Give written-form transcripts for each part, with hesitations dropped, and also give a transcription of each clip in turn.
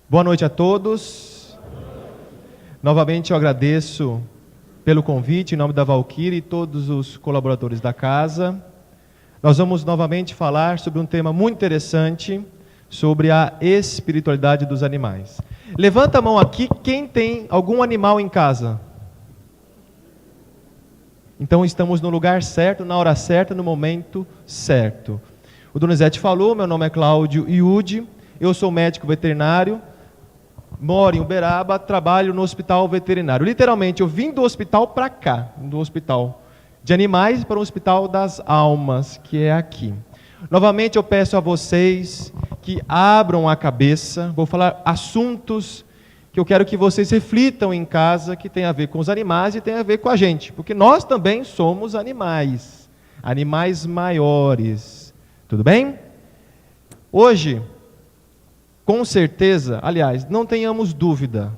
Boa noite a todos. Novamente eu agradeço pelo convite em nome da Valquíria e todos os colaboradores da casa. Nós vamos novamente falar sobre um tema muito interessante, sobre a espiritualidade dos animais. Levanta a mão aqui quem tem algum animal em casa. Então estamos no lugar certo, na hora certa, no momento certo. O Donizete falou, meu nome é Cláudio Iude, eu sou médico veterinário, moro em Uberaba, trabalho no hospital veterinário. Literalmente, eu vim do hospital para cá, do hospital de animais para o hospital das almas, que é aqui. Novamente eu peço a vocês que abram a cabeça, vou falar assuntos que eu quero que vocês reflitam em casa, que tem a ver com os animais e tem a ver com a gente, porque nós também somos animais, animais maiores, tudo bem? Hoje, com certeza, aliás, não tenhamos dúvida,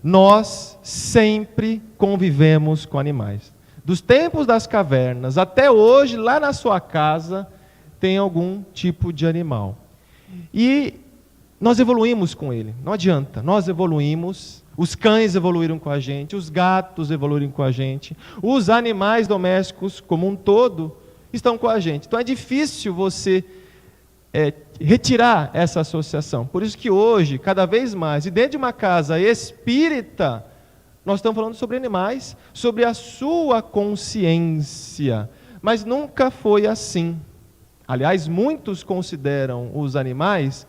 nós sempre convivemos com animais. Dos tempos das cavernas até hoje, lá na sua casa, tem algum tipo de animal. E nós evoluímos com ele, não adianta, nós evoluímos, os cães evoluíram com a gente, os gatos evoluíram com a gente, os animais domésticos como um todo estão com a gente. Então é difícil você retirar essa associação. Por isso que hoje, cada vez mais, e dentro de uma casa espírita, nós estamos falando sobre animais, sobre a sua consciência. Mas nunca foi assim. Aliás, muitos consideram os animais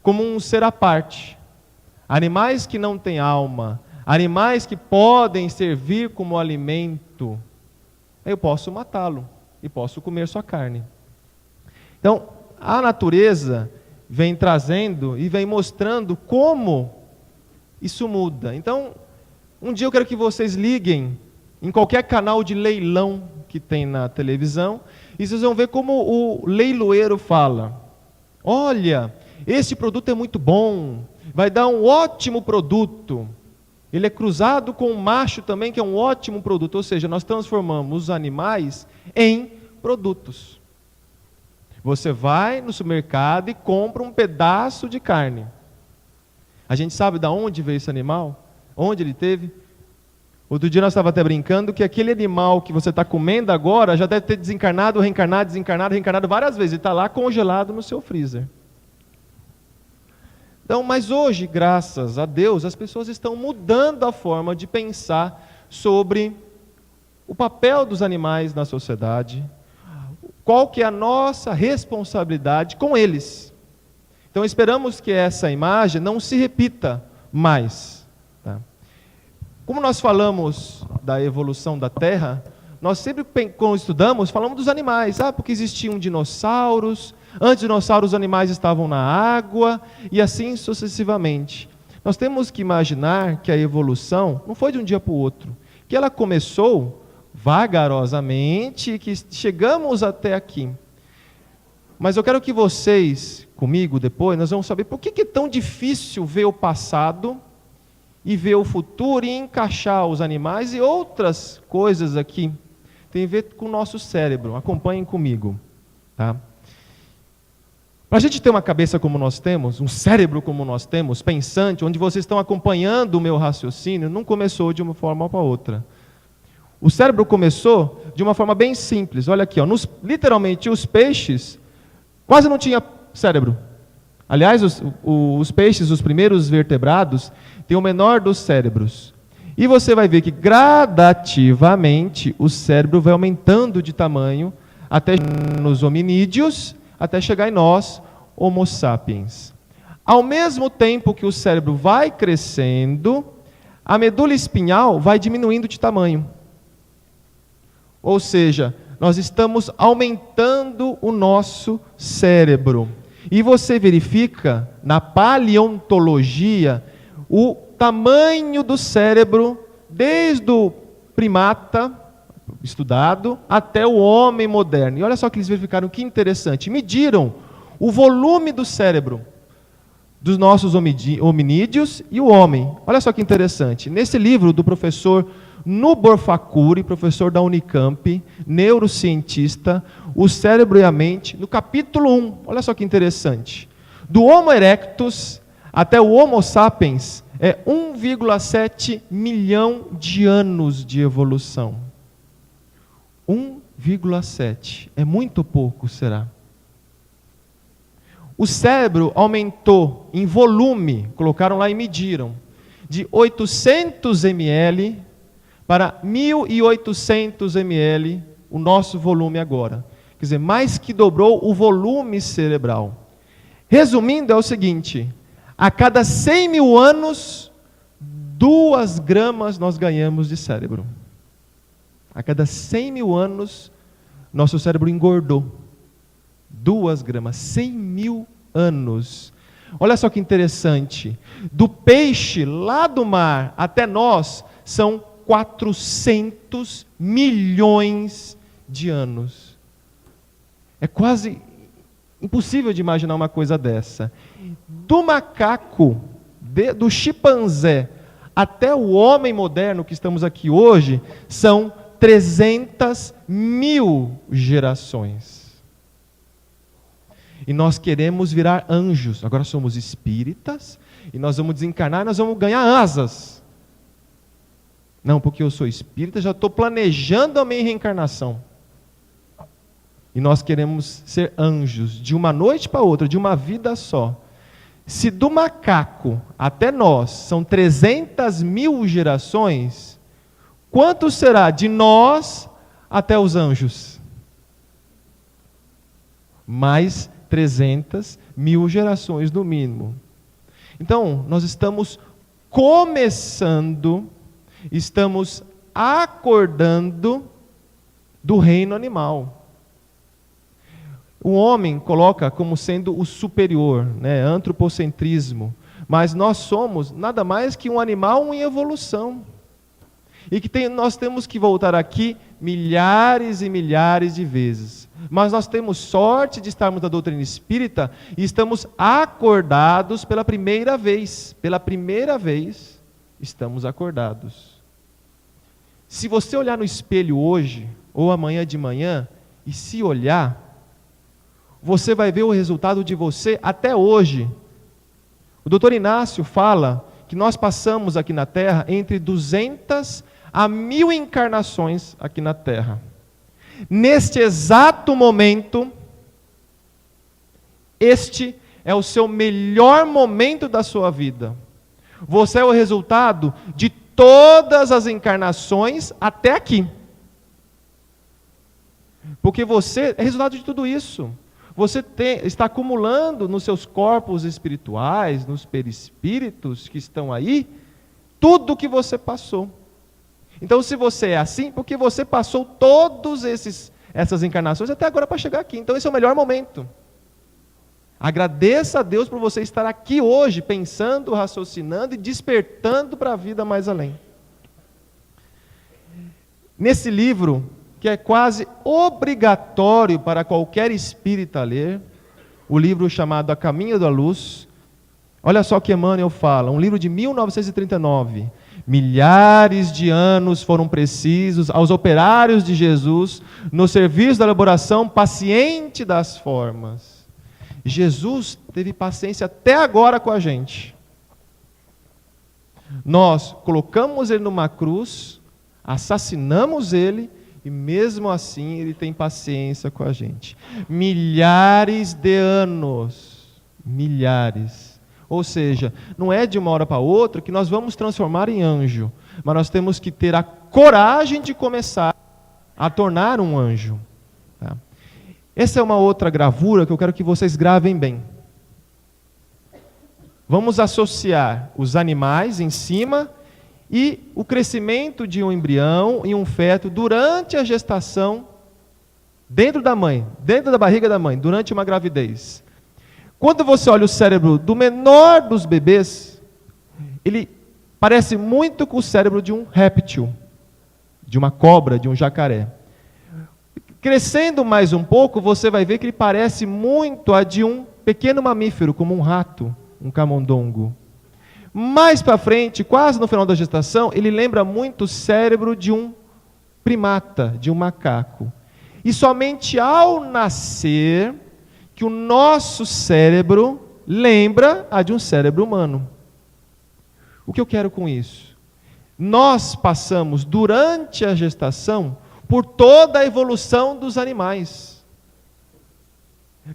como um ser à parte. Animais que não têm alma, animais que podem servir como alimento. Eu posso matá-lo e posso comer sua carne. Então, a natureza vem trazendo e vem mostrando como isso muda. Então, um dia eu quero que vocês liguem em qualquer canal de leilão que tem na televisão e vocês vão ver como o leiloeiro fala: olha, esse produto é muito bom, vai dar um ótimo produto. Ele é cruzado com um macho também, que é um ótimo produto. Ou seja, nós transformamos os animais em produtos. Você vai no supermercado e compra um pedaço de carne. A gente sabe de onde veio esse animal? Onde ele teve? Outro dia nós estávamos até brincando que aquele animal que você está comendo agora já deve ter desencarnado, reencarnado, desencarnado, reencarnado várias vezes. Ele está lá congelado no seu freezer. Então, mas hoje, graças a Deus, as pessoas estão mudando a forma de pensar sobre o papel dos animais na sociedade, qual que é a nossa responsabilidade com eles. Então esperamos que essa imagem não se repita mais. Tá? Como nós falamos da evolução da Terra, nós sempre, quando estudamos, falamos dos animais. Porque existiam dinossauros, antes dos dinossauros os animais estavam na água, e assim sucessivamente. Nós temos que imaginar que a evolução não foi de um dia para o outro, que ela começou vagarosamente e que chegamos até aqui. Mas eu quero que vocês, comigo depois, nós vamos saber por que é tão difícil ver o passado e ver o futuro e encaixar os animais e outras coisas aqui. Tem a ver com o nosso cérebro. Acompanhem comigo. Tá? Para a gente ter uma cabeça como nós temos, um cérebro como nós temos, pensante, onde vocês estão acompanhando o meu raciocínio, não começou de uma forma para outra. O cérebro começou de uma forma bem simples. Olha aqui, literalmente os peixes quase não tinham cérebro. Aliás, os peixes, os primeiros vertebrados, têm o menor dos cérebros. E você vai ver que gradativamente o cérebro vai aumentando de tamanho até nos hominídeos, até chegar em nós, Homo sapiens. Ao mesmo tempo que o cérebro vai crescendo, a medula espinhal vai diminuindo de tamanho. Ou seja, nós estamos aumentando o nosso cérebro. E você verifica, na paleontologia, o tamanho do cérebro, desde o primata estudado, até o homem moderno. E olha só que eles verificaram, que interessante. Mediram o volume do cérebro dos nossos hominídeos e o homem. Olha só que interessante. Nesse livro do professor Nubor Fakuri, professor da Unicamp, neurocientista, O Cérebro e a Mente, no capítulo 1, olha só que interessante. Do Homo erectus até o Homo sapiens, é 1,7 milhão de anos de evolução. 1,7. É muito pouco, será? O cérebro aumentou em volume, colocaram lá e mediram, de 800 ml para 1.800 ml, o nosso volume agora. Quer dizer, mais que dobrou o volume cerebral. Resumindo, é o seguinte: a cada 100 mil anos, 2 gramas nós ganhamos de cérebro. A cada 100 mil anos, nosso cérebro engordou. 2 gramas, 100 mil anos. Olha só que interessante. Do peixe lá do mar até nós, são 400 milhões de anos. É quase impossível de imaginar uma coisa dessa. Do macaco, do chimpanzé, até o homem moderno que estamos aqui hoje, são 300 mil gerações. E nós queremos virar anjos. Agora somos espíritas, e nós vamos desencarnar e nós vamos ganhar asas. Não, porque eu sou espírita, já estou planejando a minha reencarnação. E nós queremos ser anjos, de uma noite para outra, de uma vida só. Se do macaco até nós são 300 mil gerações, quanto será de nós até os anjos? Mais 300 mil gerações no mínimo. Então, nós estamos começando, estamos acordando do reino animal. O homem coloca como sendo o superior, né? Antropocentrismo. Mas nós somos nada mais que um animal em evolução. E que nós temos que voltar aqui milhares e milhares de vezes. Mas nós temos sorte de estarmos na doutrina espírita e estamos acordados pela primeira vez. Pela primeira vez, estamos acordados. Se você olhar no espelho hoje, ou amanhã de manhã, e se olhar, você vai ver o resultado de você até hoje. O doutor Inácio fala que nós passamos aqui na Terra entre 200 a 1000 encarnações aqui na Terra. Neste exato momento, este é o seu melhor momento da sua vida. Você é o resultado de todas as encarnações até aqui. Porque você é resultado de tudo isso. Você está acumulando nos seus corpos espirituais, nos perispíritos que estão aí, tudo o que você passou. Então, se você é assim, porque você passou todas essas encarnações até agora para chegar aqui. Então, esse é o melhor momento. Agradeça a Deus por você estar aqui hoje, pensando, raciocinando e despertando para a vida mais além. Nesse livro, que é quase obrigatório para qualquer espírita ler, o livro chamado A Caminho da Luz, olha só o que Emmanuel fala, um livro de 1939. Milhares de anos foram precisos aos operários de Jesus no serviço da elaboração paciente das formas. Jesus teve paciência até agora com a gente. Nós colocamos ele numa cruz, assassinamos ele, e mesmo assim ele tem paciência com a gente. Milhares de anos. Milhares. Ou seja, não é de uma hora para outra que nós vamos transformar em anjo. Mas nós temos que ter a coragem de começar a tornar um anjo. Tá? Essa é uma outra gravura que eu quero que vocês gravem bem. Vamos associar os animais em cima e o crescimento de um embrião e um feto durante a gestação, dentro da mãe, dentro da barriga da mãe, durante uma gravidez. Quando você olha o cérebro do menor dos bebês, ele parece muito com o cérebro de um réptil, de uma cobra, de um jacaré. Crescendo mais um pouco, você vai ver que ele parece muito a de um pequeno mamífero, como um rato, um camundongo. Mais para frente, quase no final da gestação, ele lembra muito o cérebro de um primata, de um macaco. E somente ao nascer, que o nosso cérebro lembra a de um cérebro humano. O que eu quero com isso? Nós passamos, durante a gestação, por toda a evolução dos animais.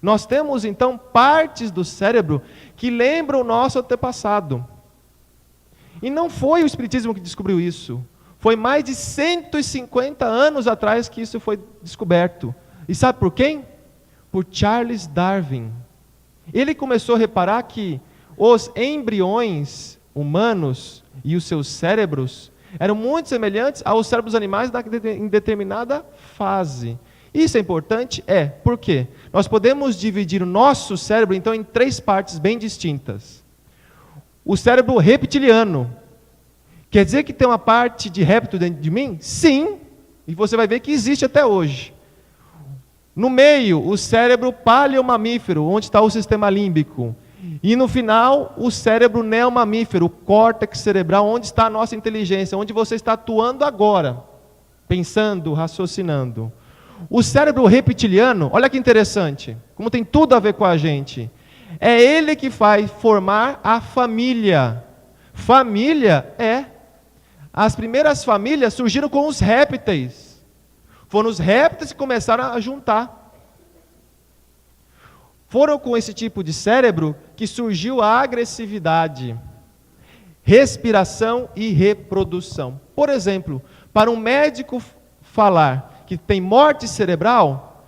Nós temos, então, partes do cérebro que lembram o nosso antepassado. E não foi o Espiritismo que descobriu isso. Foi mais de 150 anos atrás que isso foi descoberto. E sabe por quem? Por Charles Darwin. Ele começou a reparar que os embriões humanos e os seus cérebros eram muito semelhantes aos cérebros animais em determinada fase. Isso é importante? Por quê? Nós podemos dividir o nosso cérebro, então, em 3 partes bem distintas. O cérebro reptiliano. Quer dizer que tem uma parte de réptil dentro de mim? Sim, e você vai ver que existe até hoje. No meio, o cérebro paleomamífero, onde está o sistema límbico. E no final, o cérebro neomamífero, o córtex cerebral, onde está a nossa inteligência, onde você está atuando agora, pensando, raciocinando. O cérebro reptiliano, olha que interessante, como tem tudo a ver com a gente. É ele que faz formar a família. As primeiras famílias surgiram com os répteis. Foram os répteis que começaram a juntar. Foram com esse tipo de cérebro que surgiu a agressividade, respiração e reprodução. Por exemplo, para um médico falar que tem morte cerebral,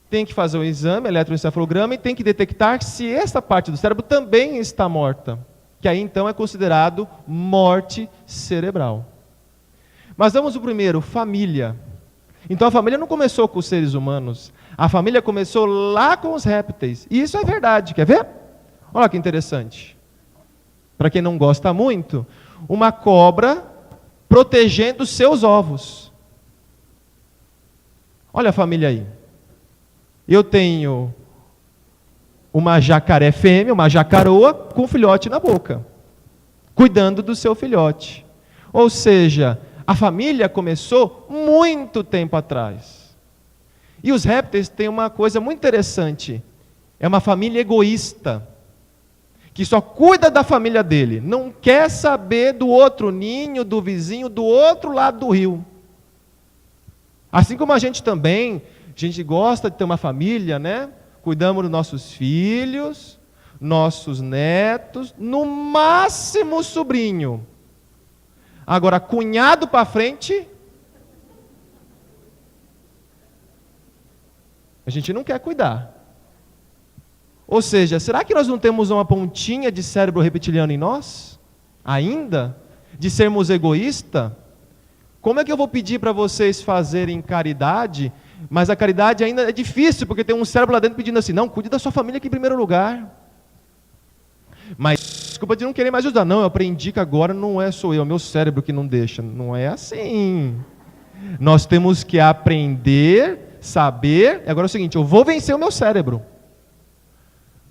tem que fazer um exame, eletroencefalograma, e tem que detectar se essa parte do cérebro também está morta, que aí então é considerado morte cerebral. Mas vamos ao primeiro, família. Então a família não começou com os seres humanos, a família começou lá com os répteis. E isso é verdade, quer ver? Olha que interessante. Para quem não gosta muito, uma cobra protegendo os seus ovos. Olha a família aí. Eu tenho uma jacaré fêmea, uma jacaroa, com um filhote na boca, cuidando do seu filhote. Ou seja, a família começou muito tempo atrás. E os répteis têm uma coisa muito interessante. É uma família egoísta, que só cuida da família dele, não quer saber do outro ninho, do vizinho, do outro lado do rio. Assim como a gente também, a gente gosta de ter uma família, né? Cuidamos dos nossos filhos, nossos netos, no máximo sobrinho. Agora, cunhado para frente, a gente não quer cuidar. Ou seja, será que nós não temos uma pontinha de cérebro reptiliano em nós? Ainda? De sermos egoístas? Como é que eu vou pedir para vocês fazerem caridade, mas a caridade ainda é difícil, porque tem um cérebro lá dentro pedindo assim, não, cuide da sua família aqui em primeiro lugar. Mas, desculpa de não querer mais ajudar. Não, eu aprendi que agora não sou eu, é o meu cérebro que não deixa. Não é assim. Nós temos que aprender, saber. Agora é o seguinte, eu vou vencer o meu cérebro.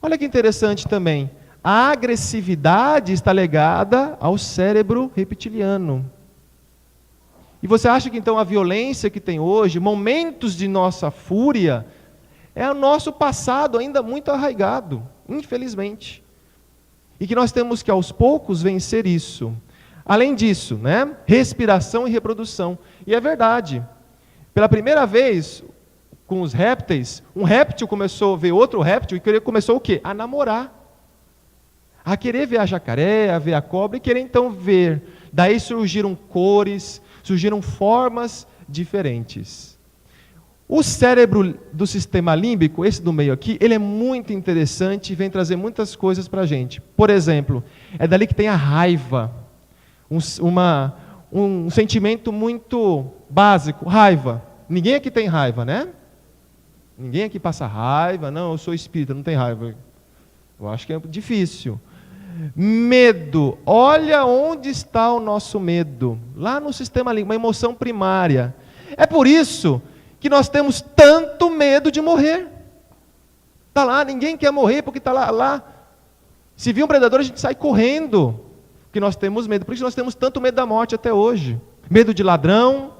Olha que interessante também. A agressividade está ligada ao cérebro reptiliano. E você acha que então a violência que tem hoje, momentos de nossa fúria, é o nosso passado ainda muito arraigado, infelizmente. E que nós temos que aos poucos vencer isso. Além disso, né? Respiração e reprodução. E é verdade. Pela primeira vez, com os répteis, um réptil começou a ver outro réptil e começou o quê? A namorar. A querer ver a jacaré, a ver a cobra e querer então ver. Daí surgiram cores, surgiram formas diferentes. O cérebro do sistema límbico, esse do meio aqui, ele é muito interessante e vem trazer muitas coisas para a gente. Por exemplo, é dali que tem a raiva. Um sentimento muito básico, raiva. Ninguém aqui tem raiva, né? Ninguém aqui passa raiva. Não, eu sou espírita, não tem raiva. Eu acho que é difícil. Medo. Olha onde está o nosso medo. Lá no sistema límbico, uma emoção primária. É por isso que nós temos tanto medo de morrer. Está lá, ninguém quer morrer porque está lá. Se vir um predador, a gente sai correndo, porque nós temos medo. Por isso nós temos tanto medo da morte até hoje. Medo de ladrão,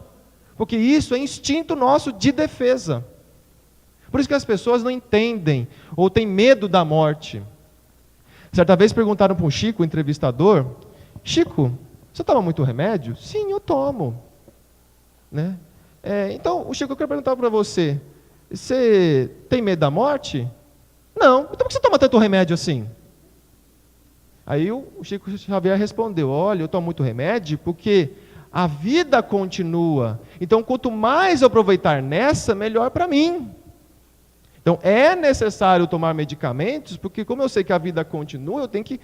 porque isso é instinto nosso de defesa. Por isso que as pessoas não entendem, ou têm medo da morte. Certa vez perguntaram para um Chico, o entrevistador: Chico, você toma muito remédio? Sim, eu tomo. Né? Então, Chico, eu quero perguntar para você: você tem medo da morte? Não. Então por que você toma tanto remédio assim? Aí o Chico Xavier respondeu: olha, eu tomo muito remédio porque a vida continua. Então, quanto mais eu aproveitar nessa, melhor para mim. Então, é necessário tomar medicamentos, porque como eu sei que a vida continua, eu tenho que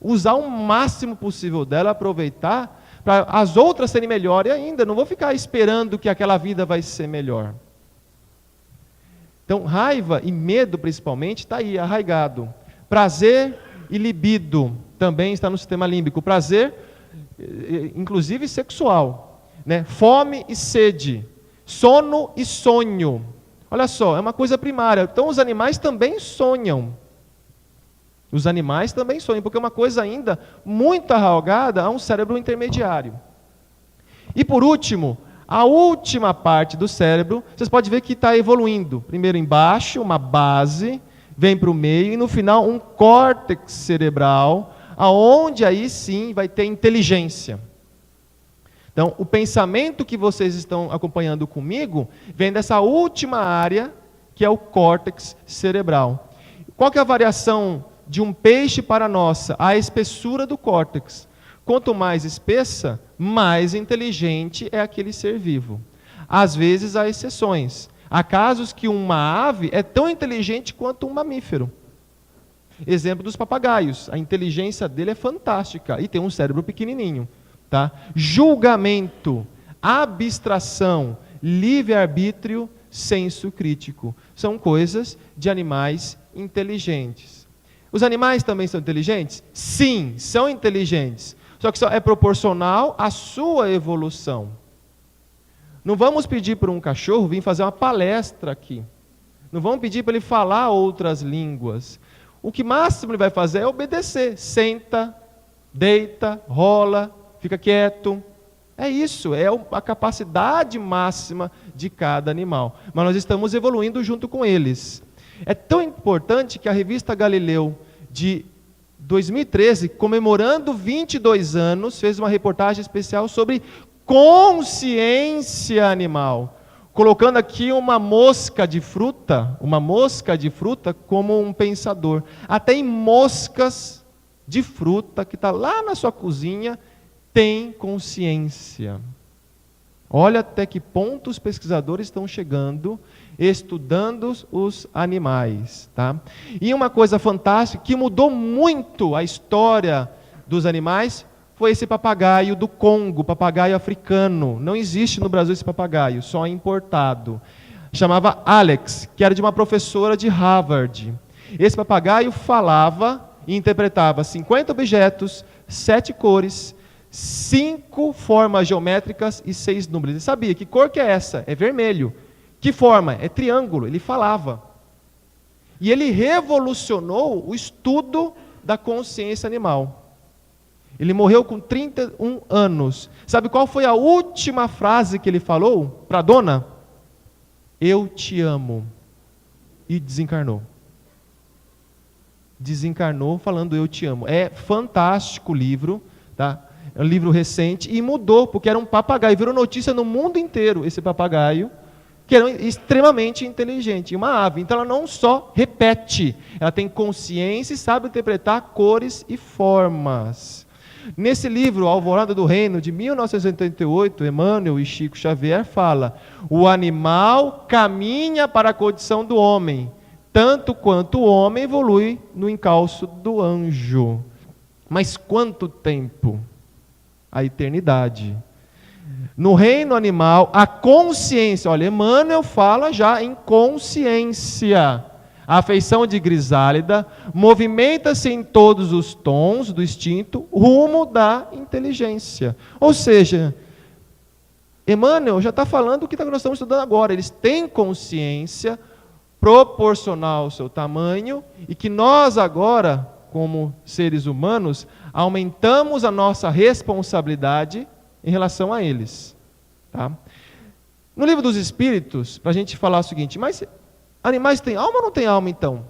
usar o máximo possível dela, aproveitar, para as outras serem melhores ainda. Não vou ficar esperando que aquela vida vai ser melhor. Então, raiva e medo, principalmente, está aí, arraigado. Prazer e libido também está no sistema límbico. Prazer, inclusive sexual. Né? Fome e sede. Sono e sonho. Olha só, é uma coisa primária. Então, os animais também sonham. Os animais também sonham, porque é uma coisa ainda muito arraigada a um cérebro intermediário. E por último, a última parte do cérebro, vocês podem ver que está evoluindo. Primeiro embaixo, uma base, vem para o meio, e no final um córtex cerebral, aonde aí sim vai ter inteligência. Então, o pensamento que vocês estão acompanhando comigo vem dessa última área, que é o córtex cerebral. Qual que é a variação de um peixe para a nossa? A espessura do córtex. Quanto mais espessa, mais inteligente é aquele ser vivo. Às vezes há exceções. Há casos que uma ave é tão inteligente quanto um mamífero. Exemplo dos papagaios. A inteligência dele é fantástica e tem um cérebro pequenininho. Tá? Julgamento, abstração, livre-arbítrio, senso crítico. São coisas de animais inteligentes. Os animais também são inteligentes? Sim, são inteligentes. Só que é proporcional à sua evolução. Não vamos pedir para um cachorro vir fazer uma palestra aqui. Não vamos pedir para ele falar outras línguas. O que máximo ele vai fazer é obedecer. Senta, deita, rola, fica quieto. É isso, é a capacidade máxima de cada animal. Mas nós estamos evoluindo junto com eles. É tão importante que a revista Galileu, de 2013, comemorando 22 anos, fez uma reportagem especial sobre consciência animal, colocando aqui uma mosca de fruta como um pensador. Até em moscas de fruta, que está lá na sua cozinha, tem consciência. Olha até que ponto os pesquisadores estão chegando, estudando os animais. Tá? E uma coisa fantástica, que mudou muito a história dos animais, foi esse papagaio do Congo, papagaio africano. Não existe no Brasil esse papagaio, só importado. Chamava Alex, que era de uma professora de Harvard. Esse papagaio falava e interpretava 50 objetos, 7 cores, 5 formas geométricas e 6 números. Ele sabia que cor que é essa? É vermelho. Que forma? É triângulo. Ele falava. E ele revolucionou o estudo da consciência animal. Ele morreu com 31 anos. Sabe qual foi a última frase que ele falou para a dona? Eu te amo. E desencarnou. Desencarnou falando eu te amo. É fantástico o livro, tá? É um livro recente e mudou, porque era um papagaio. Virou notícia no mundo inteiro esse papagaio, que era extremamente inteligente, uma ave. Então ela não só repete, ela tem consciência e sabe interpretar cores e formas. Nesse livro, Alvorada do Reino, de 1988, Emmanuel e Chico Xavier fala: o animal caminha para a condição do homem, tanto quanto o homem evolui no encalço do anjo. Mas quanto tempo? A eternidade. No reino animal, a consciência, olha, Emmanuel fala já em consciência. A afeição de Grisálida movimenta-se em todos os tons do instinto, rumo da inteligência. Ou seja, Emmanuel já está falando o que nós estamos estudando agora. Eles têm consciência proporcional ao seu tamanho e que nós agora, como seres humanos, aumentamos a nossa responsabilidade em relação a eles. Tá? No livro dos Espíritos, para a gente falar o seguinte: mas animais têm alma ou não têm alma então?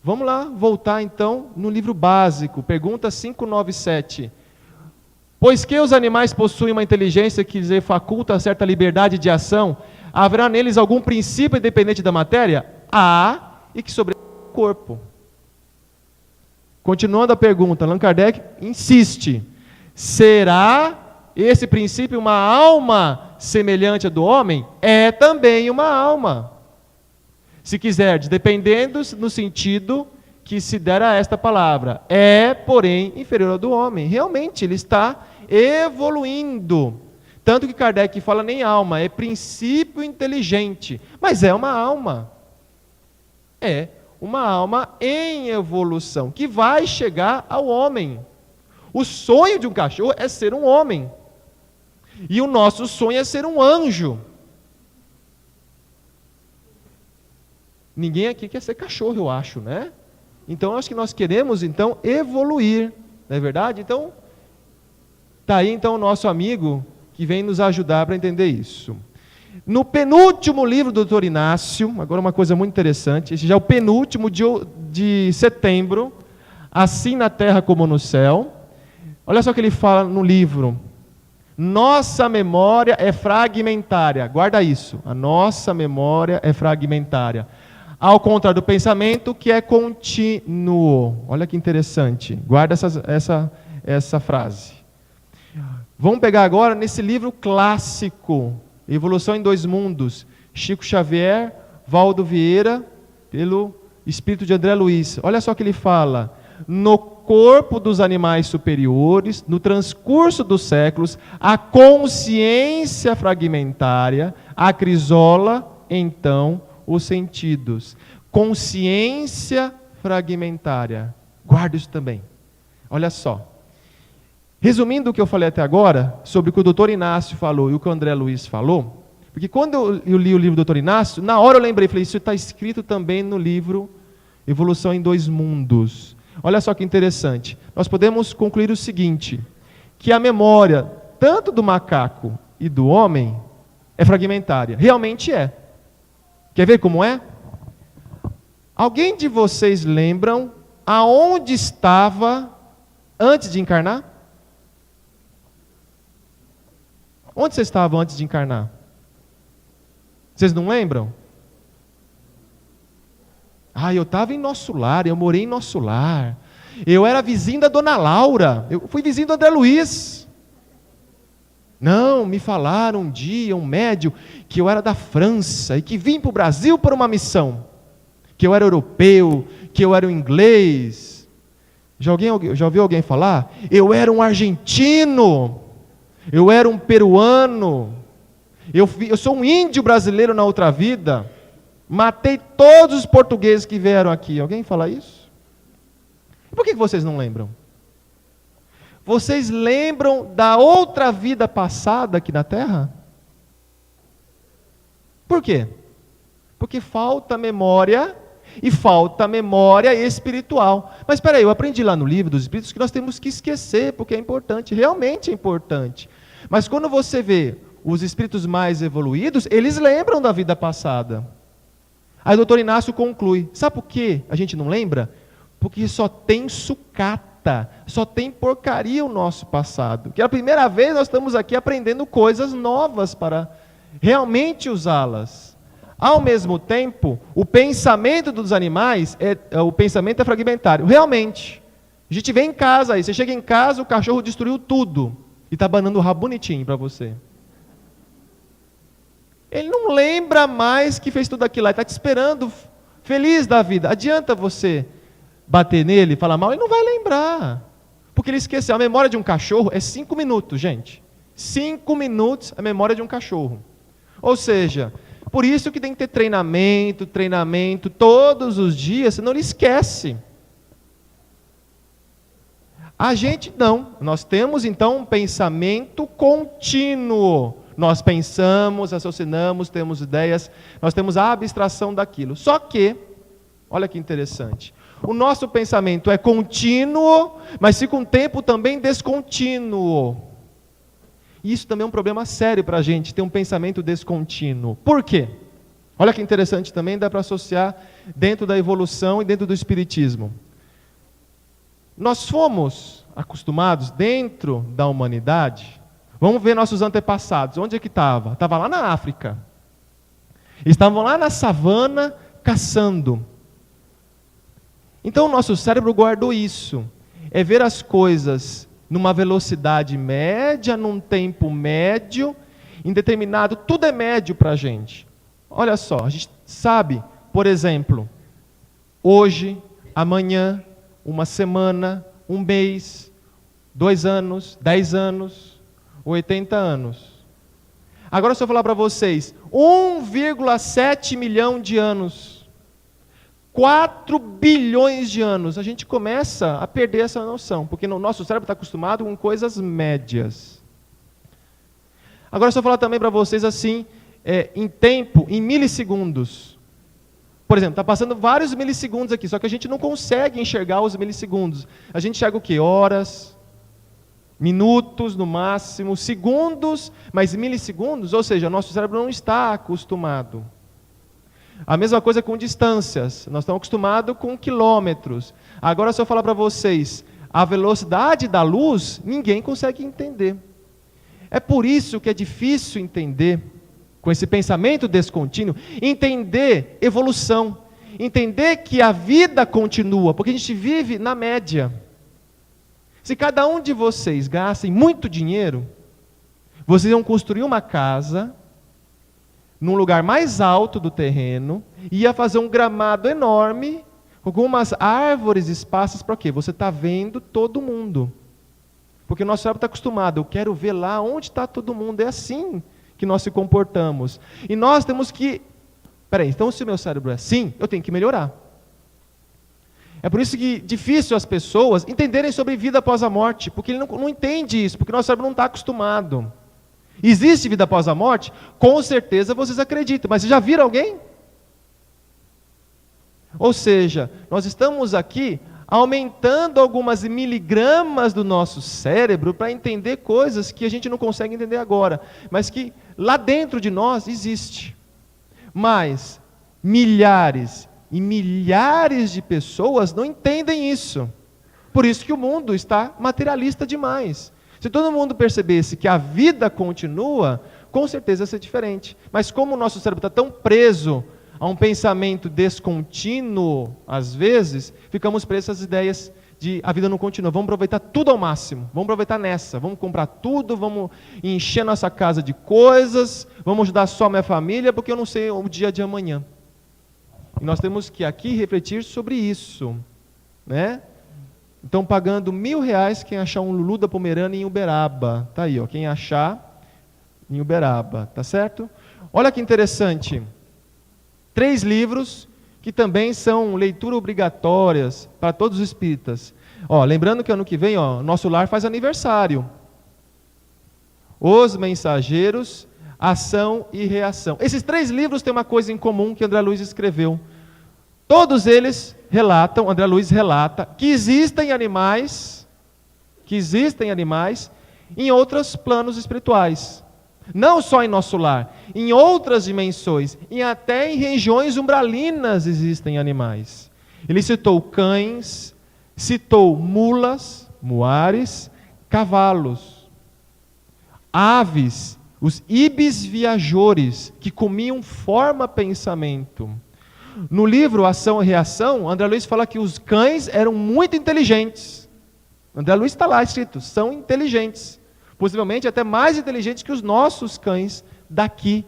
Vamos lá, voltar então no livro básico, pergunta 597. Pois que os animais possuem uma inteligência que lhes faculta certa liberdade de ação, haverá neles algum princípio independente da matéria? Há, e que sobre o corpo. Continuando a pergunta, Allan Kardec insiste: será esse princípio uma alma semelhante à do homem? É também uma alma. Se quiserdes, dependendo no sentido que se der a esta palavra. É, porém, inferior ao do homem. Realmente, ele está evoluindo. Tanto que Kardec fala nem alma, é princípio inteligente. Mas é uma alma. É uma alma em evolução, que vai chegar ao homem. O sonho de um cachorro é ser um homem. E o nosso sonho é ser um anjo. Ninguém aqui quer ser cachorro, eu acho, né? Então, acho que nós queremos, então, evoluir, não é verdade? Então, está aí, então, o nosso amigo que vem nos ajudar para entender isso. No penúltimo livro do Dr. Inácio, agora uma coisa muito interessante, esse já é o penúltimo de setembro, Assim na Terra como no Céu. Olha só o que ele fala no livro. Nossa memória é fragmentária. Guarda isso. A nossa memória é fragmentária. Ao contrário do pensamento, que é contínuo. Olha que interessante. Guarda essa frase. Vamos pegar agora nesse livro clássico, Evolução em Dois Mundos, Chico Xavier, Valdo Vieira, pelo espírito de André Luiz. Olha só o que ele fala. No corpo dos animais superiores, no transcurso dos séculos, a consciência fragmentária acrisola, então, os sentidos. Consciência fragmentária. Guarda isso também. Olha só. Resumindo o que eu falei até agora, sobre o que o doutor Inácio falou e o que o André Luiz falou, porque quando eu li o livro do doutor Inácio, na hora eu lembrei, falei, isso está escrito também no livro Evolução em Dois Mundos. Olha só que interessante. Nós podemos concluir o seguinte, que a memória, tanto do macaco e do homem, é fragmentária. Realmente é. Quer ver como é? Alguém de vocês lembram aonde estava antes de encarnar? Onde vocês estavam antes de encarnar? Vocês não lembram? Eu estava em Nosso Lar, eu morei em Nosso Lar. Eu era vizinho da Dona Laura, eu fui vizinho do André Luiz. Não, me falaram um dia, um médium, que eu era da França e que vim para o Brasil por uma missão. Que eu era europeu, que eu era um inglês. Já ouviu alguém falar? Eu era um argentino, eu era um peruano, eu sou um índio brasileiro na outra vida. Matei todos os portugueses que vieram aqui. Alguém fala isso? Por que vocês não lembram? Vocês lembram da outra vida passada aqui na Terra? Por quê? Porque falta memória, e falta memória espiritual. Mas espera aí, eu aprendi lá no livro dos Espíritos que nós temos que esquecer, porque é importante, realmente é importante. Mas quando você vê os espíritos mais evoluídos, eles lembram da vida passada. Aí o doutor Inácio conclui, sabe por que a gente não lembra? Porque só tem sucata, só tem porcaria o nosso passado. Que é a primeira vez nós estamos aqui aprendendo coisas novas para realmente usá-las. Ao mesmo tempo, o pensamento dos animais, o pensamento é fragmentário. Realmente. A gente vem em casa aí, você chega em casa, o cachorro destruiu tudo. E está abanando o rabo bonitinho para você. Ele não lembra mais que fez tudo aquilo lá, ele está te esperando, feliz da vida. Adianta você bater nele, falar mal, ele não vai lembrar. Porque ele esqueceu. A memória de um cachorro é 5 minutos, gente. 5 minutos a memória de um cachorro. Ou seja, por isso que tem que ter treinamento, todos os dias, senão ele esquece. A gente não. Nós temos então um pensamento contínuo. Nós pensamos, raciocinamos, temos ideias, nós temos a abstração daquilo. Só que, olha que interessante, o nosso pensamento é contínuo, mas fica um tempo também descontínuo. Isso também é um problema sério para a gente, ter um pensamento descontínuo. Por quê? Olha que interessante também, dá para associar dentro da evolução e dentro do espiritismo. Nós fomos acostumados dentro da humanidade, vamos ver nossos antepassados, onde é que estava? Estava lá na África. Estavam lá na savana caçando. Então o nosso cérebro guardou isso, é ver as coisas numa velocidade média, num tempo médio, indeterminado, tudo é médio para a gente. Olha só, a gente sabe, por exemplo, hoje, amanhã, uma semana, um mês, 2 anos, 10 anos, 80 anos. Agora se eu falar para vocês, 1,7 milhão de anos, 4 bilhões de anos, a gente começa a perder essa noção, porque o nosso cérebro está acostumado com coisas médias. Agora se eu falar também para vocês assim, em tempo, em milissegundos. Por exemplo, está passando vários milissegundos aqui, só que a gente não consegue enxergar os milissegundos. A gente enxerga o quê? Horas, minutos no máximo, segundos, mas milissegundos, ou seja, nosso cérebro não está acostumado. A mesma coisa com distâncias, nós estamos acostumados com quilômetros. Agora se eu falar para vocês, a velocidade da luz, ninguém consegue entender. É por isso que é difícil entender, com esse pensamento descontínuo, entender evolução, entender que a vida continua, porque a gente vive na média. Se cada um de vocês gastasse muito dinheiro, vocês iam construir uma casa num lugar mais alto do terreno, ia fazer um gramado enorme, com algumas árvores, espaços para quê? Você está vendo todo mundo. Porque o nosso cérebro está acostumado, eu quero ver lá onde está todo mundo, é assim que nós se comportamos. E nós temos que, então se o meu cérebro é assim, eu tenho que melhorar. É por isso que é difícil as pessoas entenderem sobre vida após a morte, porque ele não entende isso, porque o nosso cérebro não está acostumado. Existe vida após a morte? Com certeza vocês acreditam, mas vocês já viram alguém? Ou seja, nós estamos aqui aumentando algumas miligramas do nosso cérebro para entender coisas que a gente não consegue entender agora, mas que lá dentro de nós existe. Mas milhares e milhares de pessoas não entendem isso. Por isso que o mundo está materialista demais. Se todo mundo percebesse que a vida continua, com certeza ia ser diferente. Mas como o nosso cérebro está tão preso a um pensamento descontínuo, às vezes, ficamos presos às ideias de a vida não continua. Vamos aproveitar tudo ao máximo, vamos aproveitar nessa, vamos comprar tudo, vamos encher nossa casa de coisas, vamos ajudar só a minha família, porque eu não sei o dia de amanhã. E nós temos que aqui refletir sobre isso, né? Então, pagando R$1.000 quem achar um Lulu da Pomerânia em Uberaba. Tá aí, ó, quem achar em Uberaba, tá certo? Olha que interessante. 3 livros que também são leitura obrigatórias para todos os espíritas. Ó, lembrando que ano que vem, ó, Nosso Lar faz aniversário. Os Mensageiros, Ação e Reação. Esses 3 livros têm uma coisa em comum que André Luiz escreveu. Todos eles relatam, André Luiz relata, que existem animais em outros planos espirituais. Não só em nosso lar, em outras dimensões, e até em regiões umbralinas existem animais. Ele citou cães, citou mulas, muares, cavalos, aves, os ibis viajores, que comiam forma-pensamento. No livro Ação e Reação, André Luiz fala que os cães eram muito inteligentes. André Luiz está lá escrito, são inteligentes. Possivelmente até mais inteligentes que os nossos cães daqui.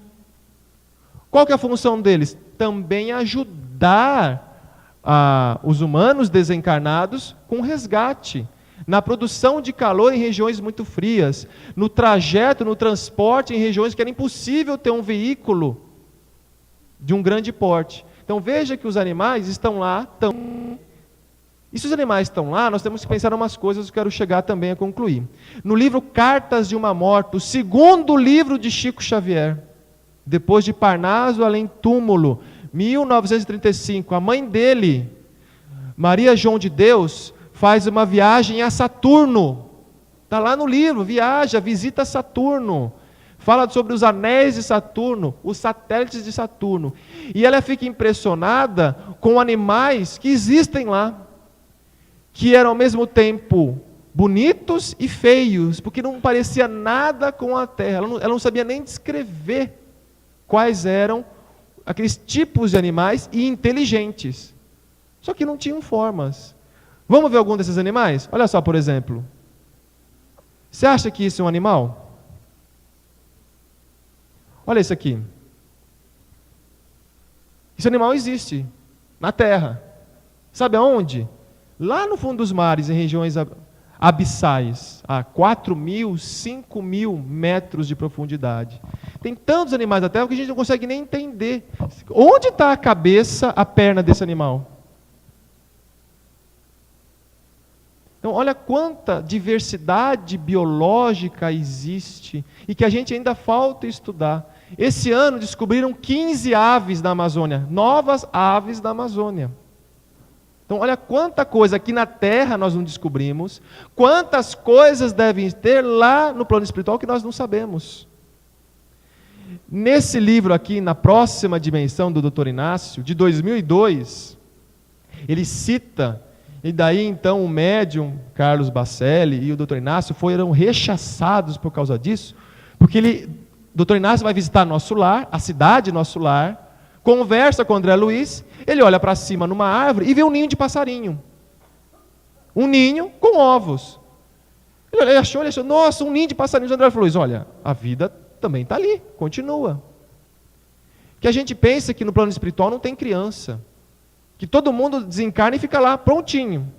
Qual que é a função deles? Também ajudar os humanos desencarnados com resgate, na produção de calor em regiões muito frias, no trajeto, no transporte em regiões que era impossível ter um veículo de um grande porte. Então veja que os animais estão lá, e se os animais estão lá, nós temos que pensar em umas coisas que eu quero chegar também a concluir. No livro Cartas de uma Morta, o segundo livro de Chico Xavier, depois de Parnaso Além Túmulo, 1935, a mãe dele, Maria João de Deus, faz uma viagem a Saturno. Está lá no livro, viaja, visita Saturno. fala sobre os anéis de Saturno, os satélites de Saturno. E ela fica impressionada com animais que existem lá, que eram ao mesmo tempo bonitos e feios, porque não parecia nada com a Terra. Ela não sabia nem descrever quais eram aqueles tipos de animais e inteligentes. Só que não tinham formas. Vamos ver algum desses animais? Olha só, por exemplo. Você acha que isso é um animal? Olha isso aqui. Esse animal existe na Terra. Sabe aonde? Lá no fundo dos mares, em regiões abissais, a 4.000, 5.000 metros de profundidade. Tem tantos animais na Terra que a gente não consegue nem entender. Onde está a cabeça, a perna desse animal? Então, olha quanta diversidade biológica existe e que a gente ainda falta estudar. Esse ano descobriram 15 aves da Amazônia, novas aves da Amazônia. Então, olha quanta coisa aqui na Terra nós não descobrimos, quantas coisas devem ter lá no plano espiritual que nós não sabemos. Nesse livro aqui, Na Próxima Dimensão, do Dr. Inácio, de 2002, ele cita, e daí então o médium Carlos Bacelli e o Dr. Inácio foram rechaçados por causa disso, porque o Dr. Inácio vai visitar nosso lar, a cidade nosso lar, conversa com o André Luiz, ele olha para cima numa árvore e vê um ninho de passarinho. Um ninho com ovos. Ele achou, nossa, um ninho de passarinho. O André Luiz, olha, a vida também está ali, continua. Que a gente pensa que no plano espiritual não tem criança. Que todo mundo desencarna e fica lá prontinho.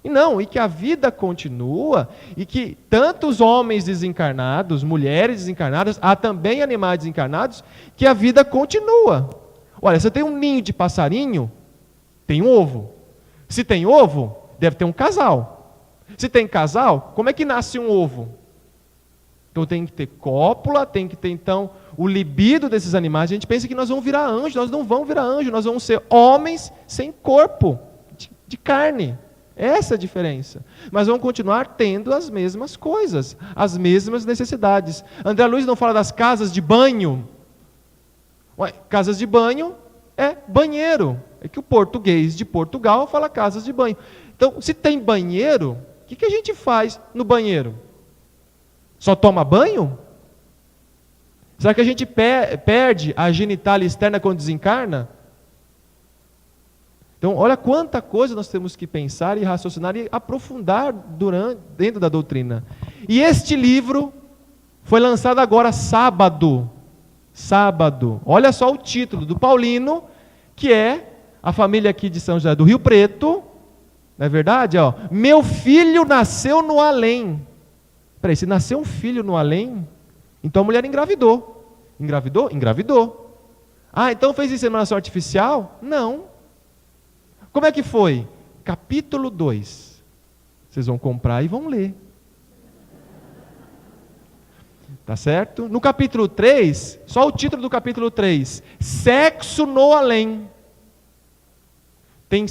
E não, e que a vida continua, e que tantos homens desencarnados, mulheres desencarnadas, há também animais desencarnados, que a vida continua. Olha, você tem um ninho de passarinho, tem um ovo. Se tem ovo, deve ter um casal. Se tem casal, como é que nasce um ovo? Então tem que ter cópula, tem que ter então o libido desses animais. A gente pensa que nós vamos virar anjo, nós não vamos virar anjo, nós vamos ser homens sem corpo, de carne. Essa é a diferença. Mas vamos continuar tendo as mesmas coisas, as mesmas necessidades. André Luiz não fala das casas de banho. Ué, casas de banho é banheiro. É que o português de Portugal fala casas de banho. Então, se tem banheiro, o que a gente faz no banheiro? Só toma banho? Será que a gente perde a genitália externa quando desencarna? Então, olha quanta coisa nós temos que pensar e raciocinar e aprofundar dentro da doutrina. E este livro foi lançado agora sábado. Sábado. Olha só o título do Paulino, que é a família aqui de São José do Rio Preto. Não é verdade? Ó, meu filho nasceu no além. Peraí, se nasceu um filho no além, então a mulher engravidou. Engravidou? Engravidou. Ah, então fez inseminação artificial? Não. Como é que foi? Capítulo 2. Vocês vão comprar e vão ler. Tá certo? No capítulo 3, só o título do capítulo 3, sexo no além. Tem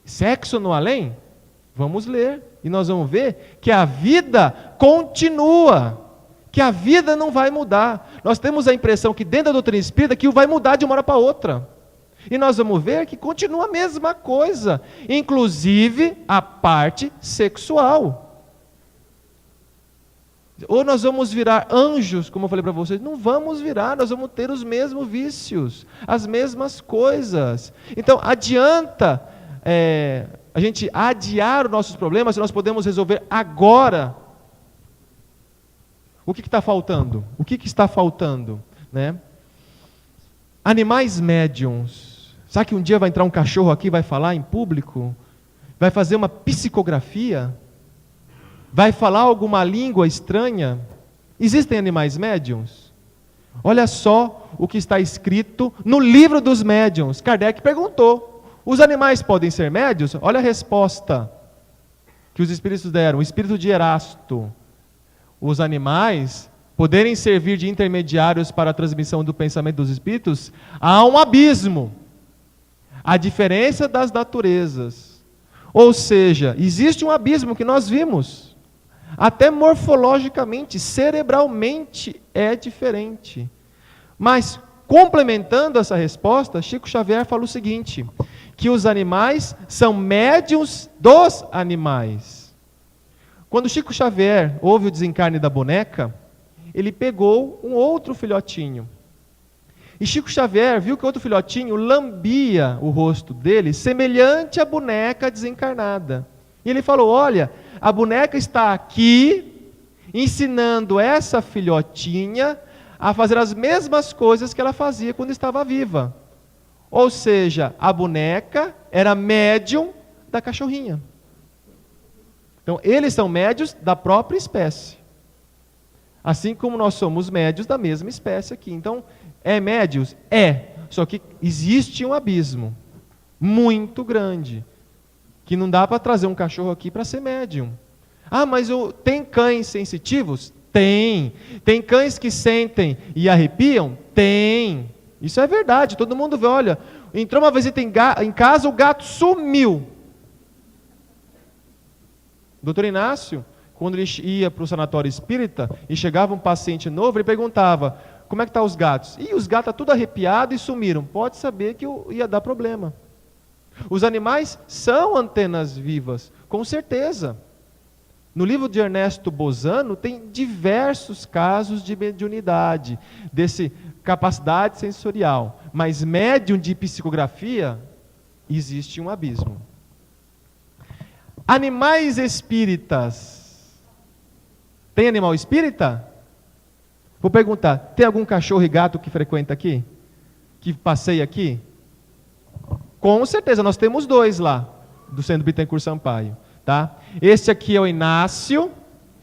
sexo no além? Vamos ler. E nós vamos ver que a vida continua. Que a vida não vai mudar. Nós temos a impressão que dentro da doutrina espírita que vai mudar de uma hora para outra. E nós vamos ver que continua a mesma coisa, inclusive a parte sexual. Ou nós vamos virar anjos, como eu falei para vocês, não vamos virar, nós vamos ter os mesmos vícios, as mesmas coisas. Então adianta a gente adiar os nossos problemas se nós podemos resolver agora. O que está faltando? O que está faltando? Né? Animais médiums. Sabe que um dia vai entrar um cachorro aqui e vai falar em público? Vai fazer uma psicografia? Vai falar alguma língua estranha? Existem animais médiums? Olha só o que está escrito no livro dos médiuns. Kardec perguntou, os animais podem ser médiuns? Olha a resposta que os espíritos deram. O espírito de Erasto. Os animais poderem servir de intermediários para a transmissão do pensamento dos espíritos, há um abismo. A diferença das naturezas. Ou seja, existe um abismo que nós vimos. Até morfologicamente, cerebralmente é diferente. Mas, complementando essa resposta, Chico Xavier fala o seguinte, que os animais são médiuns dos animais. Quando Chico Xavier houve o desencarne da boneca, ele pegou um outro filhotinho. E Chico Xavier viu que outro filhotinho lambia o rosto dele, semelhante à boneca desencarnada. E ele falou, olha, a boneca está aqui, ensinando essa filhotinha a fazer as mesmas coisas que ela fazia quando estava viva. Ou seja, a boneca era médium da cachorrinha. Então, eles são médios da própria espécie. Assim como nós somos médios da mesma espécie aqui. Então, é médios? É. Só que existe um abismo muito grande. Que não dá para trazer um cachorro aqui para ser médium. Ah, mas tem cães sensitivos? Tem. Tem cães que sentem e arrepiam? Tem. Isso é verdade. Todo mundo vê, olha, entrou uma visita em casa, o gato sumiu. Doutor Inácio, quando ele ia para o sanatório espírita e chegava um paciente novo, ele perguntava, como é que estão os gatos? E os gatos estão tudo arrepiados e sumiram. Pode saber que ia dar problema. Os animais são antenas vivas, com certeza. No livro de Ernesto Bozano tem diversos casos de mediunidade, desse capacidade sensorial. Mas médium de psicografia, existe um abismo. Animais espíritas. Tem animal espírita? Vou perguntar, tem algum cachorro e gato que frequenta aqui? Que passeia aqui? Com certeza, nós temos 2 lá, do Centro Bittencourt Sampaio. Tá? Esse aqui é o Inácio,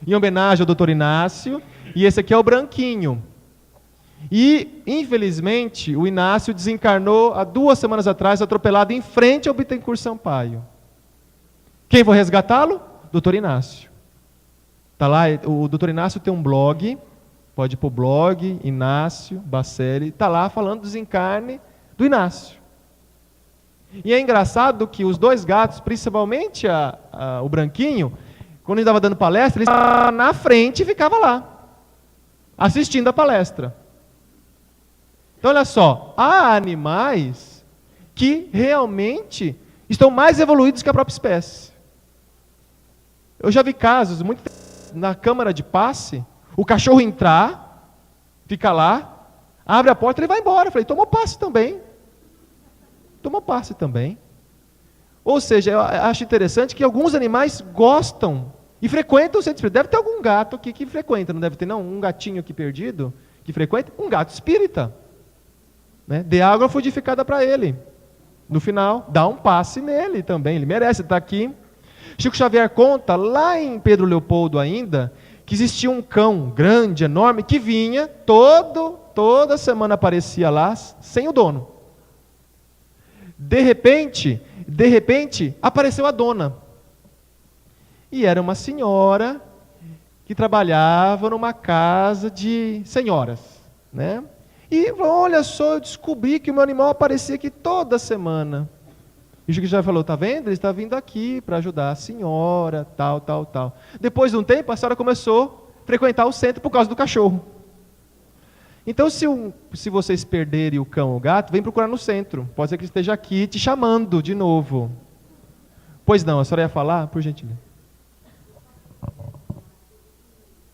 em homenagem ao doutor Inácio, e esse aqui é o Branquinho. E, infelizmente, o Inácio desencarnou há 2 semanas atrás, atropelado em frente ao Bittencourt Sampaio. Quem foi resgatá-lo? Doutor Inácio. Tá lá, o doutor Inácio tem um blog, pode ir para o blog, Inácio Bacelli, está lá falando do desencarne do Inácio. E é engraçado que os 2 gatos, principalmente o Branquinho, quando ele estava dando palestra, ele estava na frente e ficava lá, assistindo a palestra. Então olha só, há animais que realmente estão mais evoluídos que a própria espécie. Eu já vi casos, na câmara de passe, o cachorro entrar, fica lá, abre a porta e ele vai embora. Eu falei, tomou passe também. Tomou passe também. Ou seja, eu acho interessante que alguns animais gostam e frequentam o centro espírita. Deve ter algum gato aqui que frequenta, não deve ter não? Um gatinho aqui perdido que frequenta? Um gato espírita. Né? Dê água fluidificada para ele. No final, dá um passe nele também, ele merece estar aqui. Chico Xavier conta, lá em Pedro Leopoldo ainda, que existia um cão grande, enorme, que vinha, toda semana aparecia lá, sem o dono. De repente, apareceu a dona. E era uma senhora que trabalhava numa casa de senhoras, né? E olha só, eu descobri que o meu animal aparecia aqui toda semana. E o Chico já falou, tá vendo? Ele está vindo aqui para ajudar a senhora, tal. Depois de um tempo, a senhora começou a frequentar o centro por causa do cachorro. Então, se vocês perderem o cão ou o gato, vem procurar no centro. Pode ser que ele esteja aqui te chamando de novo. Pois não, a senhora ia falar? Por gentileza.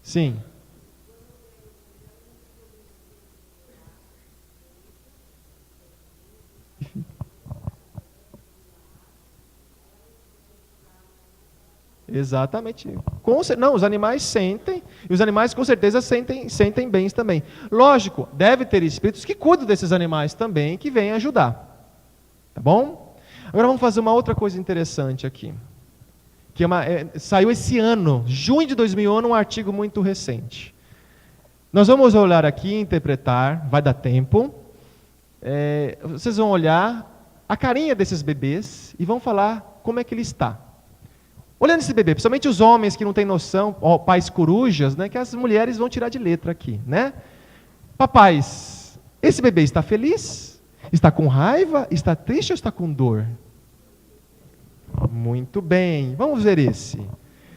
Sim. Exatamente. Não, os animais sentem, e os animais com certeza sentem bens também. Lógico, deve ter espíritos que cuidam desses animais também, que vêm ajudar. Tá bom? Agora vamos fazer uma outra coisa interessante aqui. Que saiu esse ano, junho de 2001, um artigo muito recente. Nós vamos olhar aqui e interpretar, vai dar tempo. Vocês vão olhar a carinha desses bebês e vão falar como é que ele está. Olhando esse bebê, principalmente os homens que não têm noção, pais corujas, né, que as mulheres vão tirar de letra aqui, né? Papais, esse bebê está feliz? Está com raiva? Está triste ou está com dor? Muito bem, vamos ver esse.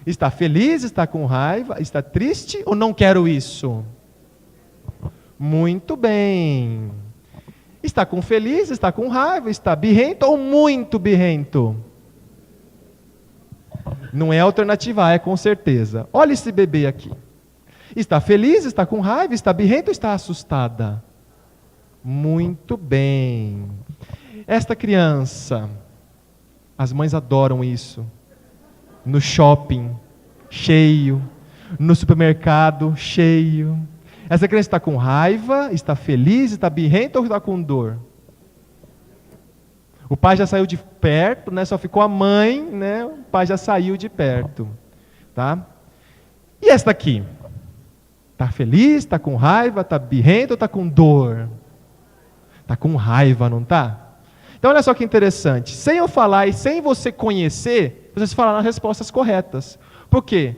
Está feliz, está com raiva, está triste ou não quero isso? Muito bem. Está com feliz, está com raiva, está birrento ou muito birrento? Não é alternativa A, é com certeza. Olha esse bebê aqui. Está feliz, está com raiva, está birrento ou está assustada? Muito bem. Esta criança, as mães adoram isso. No shopping, cheio. No supermercado, cheio. Essa criança está com raiva, está feliz, está birrenta ou está com dor? O pai já saiu de perto, né? Só ficou a mãe, né? O pai já saiu de perto, tá? E esta aqui? Está feliz, está com raiva, está birrenta ou está com dor? Está com raiva, não está? Então olha só que interessante. Sem eu falar e sem você conhecer, vocês falaram as respostas corretas. Por quê?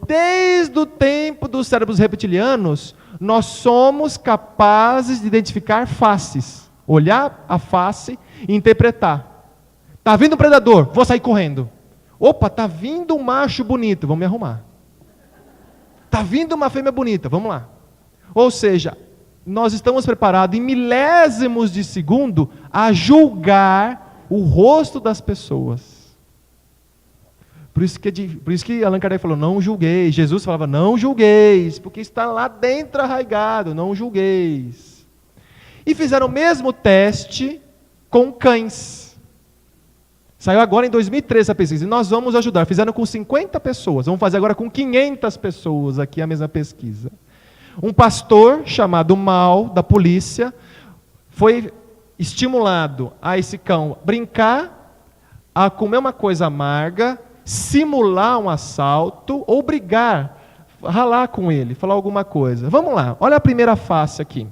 Desde o tempo dos cérebros reptilianos, nós somos capazes de identificar faces, olhar a face e interpretar. Está vindo um predador, vou sair correndo. Opa, está vindo um macho bonito, vamos me arrumar. Está vindo uma fêmea bonita, vamos lá. Ou seja, nós estamos preparados em milésimos de segundo a julgar o rosto das pessoas. Por isso que Allan Kardec falou, não julgueis. Jesus falava, não julgueis, porque está lá dentro arraigado, não julgueis. E fizeram o mesmo teste com cães. Saiu agora em 2013 essa pesquisa, e nós vamos ajudar. Fizeram com 50 pessoas, vamos fazer agora com 500 pessoas aqui a mesma pesquisa. Um pastor chamado Mal, da polícia, foi estimulado a esse cão brincar, a comer uma coisa amarga, simular um assalto ou brigar, ralar com ele, falar alguma coisa. Vamos lá, olha a primeira face aqui.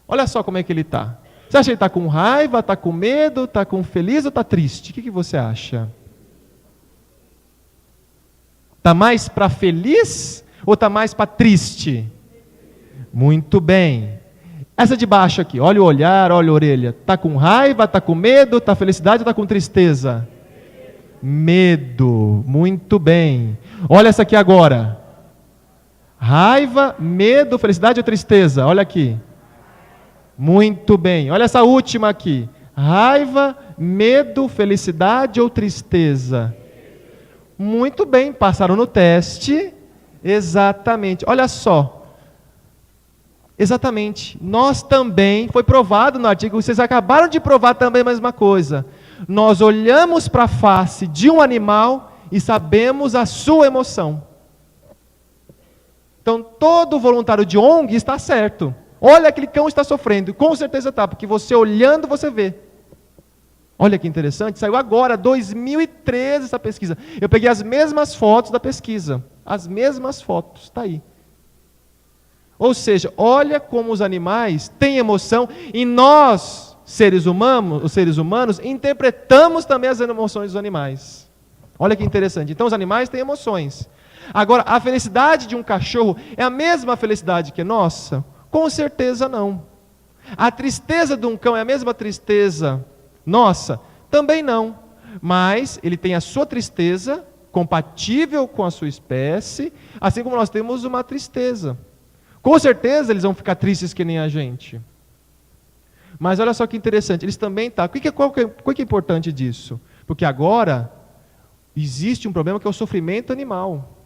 Olha só como é que ele está. Você acha que ele está com raiva, está com medo, está com feliz ou está triste? O que você acha? Está mais para feliz ou está mais para triste? Muito bem. Essa de baixo aqui, olha o olhar, olha a orelha. Está com raiva, está com medo, está felicidade ou está com tristeza? Medo, muito bem. Olha essa aqui agora. Raiva, medo, felicidade ou tristeza? Olha aqui. Muito bem. Olha essa última aqui. Raiva, medo, felicidade ou tristeza? Muito bem, passaram no teste. Exatamente. Olha só. Exatamente. Nós também, foi provado no artigo, vocês acabaram de provar também a mesma coisa. Nós olhamos para a face de um animal e sabemos a sua emoção. Então, todo voluntário de ONG está certo. Olha, aquele cão está sofrendo. Com certeza está, porque você olhando, você vê. Olha que interessante, saiu agora, 2013, essa pesquisa. Eu peguei as mesmas fotos da pesquisa. As mesmas fotos, está aí. Ou seja, olha como os animais têm emoção e nós, os seres humanos, interpretamos também as emoções dos animais. Olha que interessante. Então os animais têm emoções. Agora, a felicidade de um cachorro é a mesma felicidade que a nossa? Com certeza não. A tristeza de um cão é a mesma tristeza nossa? Também não. Mas ele tem a sua tristeza compatível com a sua espécie, assim como nós temos uma tristeza. Com certeza eles vão ficar tristes que nem a gente. Mas olha só que interessante, eles também estão... Qual que é importante disso? Porque agora existe um problema que é o sofrimento animal.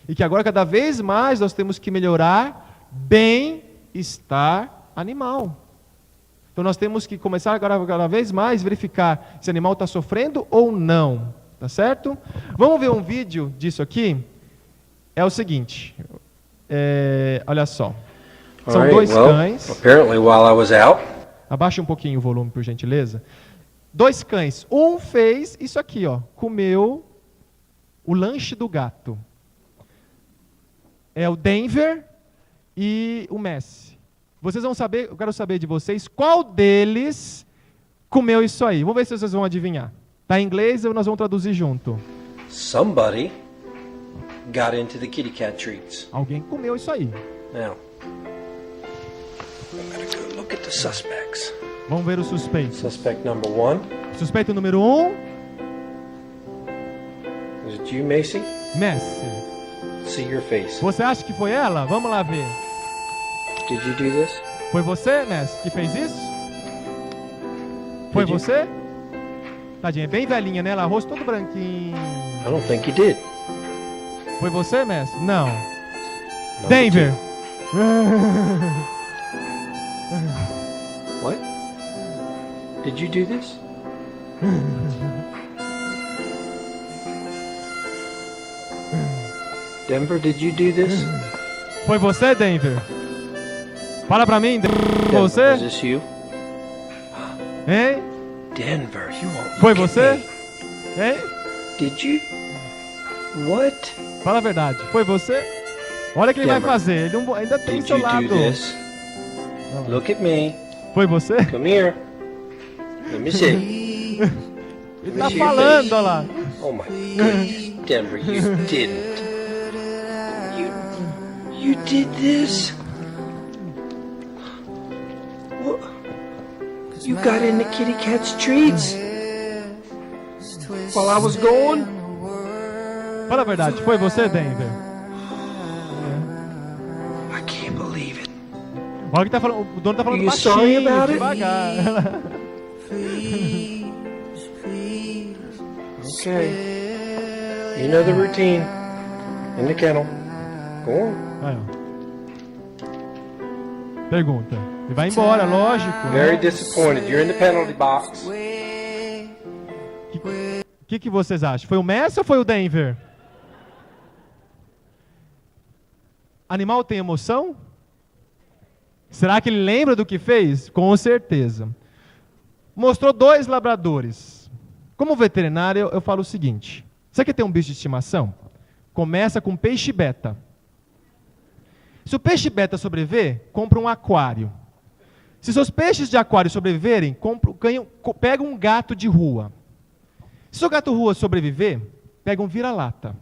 E que agora cada vez mais nós temos que melhorar bem-estar animal. Então nós temos que começar agora cada vez mais verificar se o animal está sofrendo ou não. Tá certo? Vamos ver um vídeo disso aqui? É o seguinte... olha só, são dois cães. Apparently while I was out, abaixa um pouquinho o volume, por gentileza. Dois cães, um fez isso aqui, ó, comeu o lanche do gato. É o Denver e o Messi. Vocês vão saber, eu quero saber de vocês, qual deles comeu isso aí. Vamos ver se vocês vão adivinhar. Tá em inglês ou nós vamos traduzir junto? somebody got into the kitty cat treats. Alguém comeu isso aí. Now, I'm gonna go look at the suspects. Vamos ver os suspeitos. Suspect number 1. Suspeito número 1. Is it you, Macy? Messi, See your face. você acha que foi ela? Vamos lá ver. Did you do this? Foi você, Messi, que fez isso? Foi Did you? você? Tadinha, é bem velhinha, né? Ela, rosto todo branquinho. I don't think you did. Foi você, Messi? Não. No, Denver. did you? What? Did you do this? Denver, did you do this? Foi você, Denver? Fala pra mim, Denver. Denver, was Você? this you? Hein? Denver, you won't Foi look at você? me. Hein? Did you? What? Fala a verdade. Foi você? Olha o que ele vai Denver, fazer. Ele não- ainda tem Did seu you lado. do this? Look at me. Foi você? Come here. Let me see. Ele tá see your falando, face. olha lá. Oh my goodness, Denver, you didn't. You did this? What? You got into Kitty Cat's treats while I was gone? Fala a verdade. Foi você, Denver? I can't believe it. Olha que tá falando, o dono tá falando You sorry baixinho, about it? devagar. Okay. You know the routine. In the kennel. Go on. Aí, ó. Pergunta. Ele vai embora, lógico. Very disappointed. You're in the penalty box. O que vocês acham? Foi o Messi ou foi o Denver? Animal tem emoção? Será que ele lembra do que fez? Com certeza. Mostrou 2 labradores. Como veterinário, eu falo o seguinte. Você quer ter um bicho de estimação? Começa com peixe beta. Se o peixe beta sobreviver, compra um aquário. Se seus peixes de aquário sobreviverem, pega um gato de rua. Se o gato rua sobreviver, pega um vira-lata.